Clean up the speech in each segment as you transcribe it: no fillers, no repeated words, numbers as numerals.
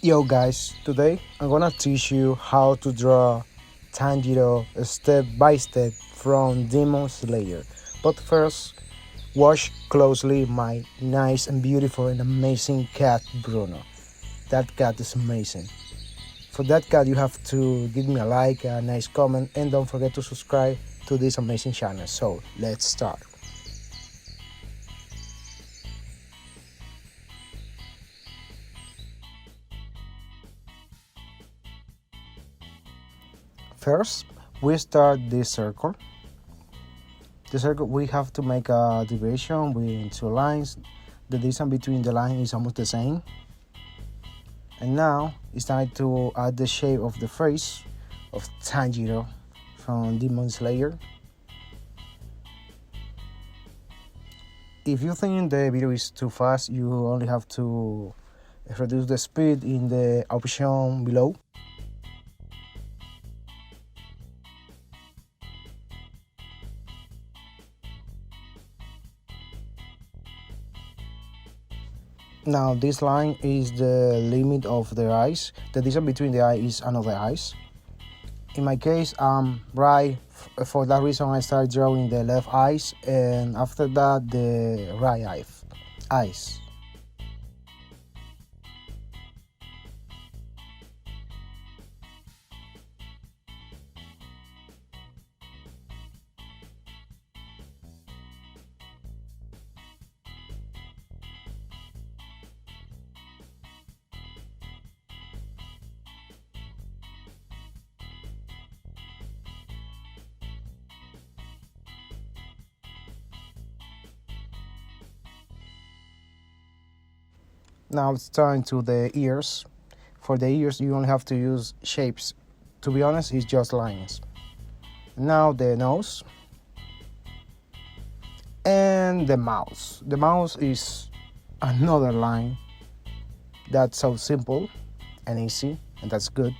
Yo guys, today I'm gonna teach you how to draw Tanjiro step by step from Demon Slayer. But first, watch closely my nice and beautiful and amazing cat Bruno. That cat is amazing. For that cat you have to give me a like, a nice comment, and don't forget to subscribe to this amazing channel. So let's start. First, we start this circle. The circle we have to make a division between two lines. The distance between the line is almost the same. And now it's time to add the shape of the face of Tanjiro from Demon Slayer. If you think the video is too fast, you only have to reduce the speed in the option below. Now this line is the limit of the eyes. The distance between the eye is another eyes. In my case, right. For that reason, I start drawing the left eyes, and after that, the right eyes. Now it's time to the ears. For the ears, you only have to use shapes. To be honest, it's just lines. Now the nose and the mouth. The mouth is another line. That's so simple and easy, and that's good.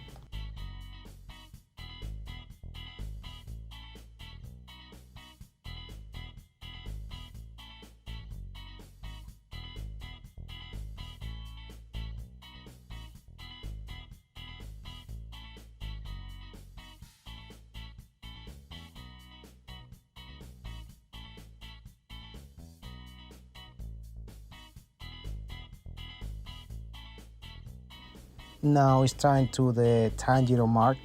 Now it's time to the Tanjiro mark.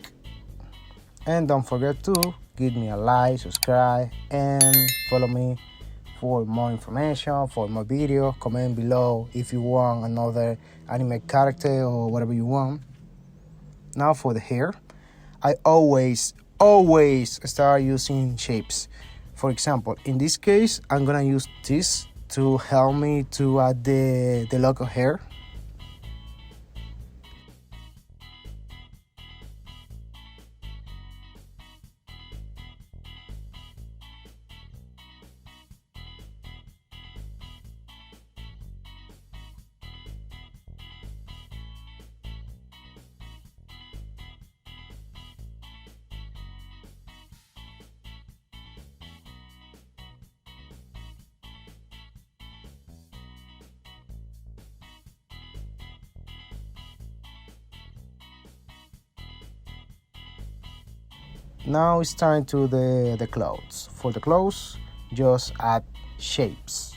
And don't forget to give me a like, subscribe, and follow me for more information, for more video. Comment below if you want another anime character or whatever you want. Now for the hair, I always start using shapes. For example, in this case, I'm gonna use this to help me to add the lock of hair. Now it's time to the clothes. For the clothes, just add shapes.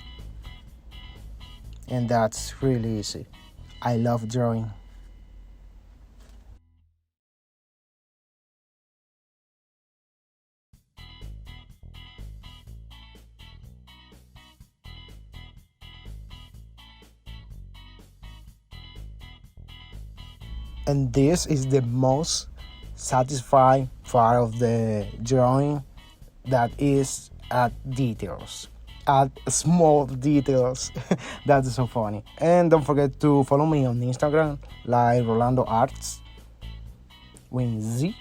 And that's really easy. I love drawing. And this is the most satisfying part of the drawing, that is add details, add small details. That's so funny. And don't forget to follow me on Instagram, like Rolando Arts with Z.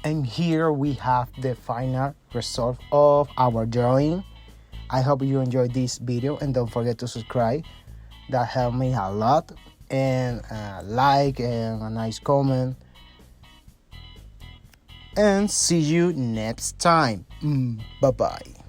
And here we have the final result of our drawing. I hope you enjoyed this video and don't forget to subscribe. That helped me a lot. And like and a nice comment. And see you next time. Bye bye.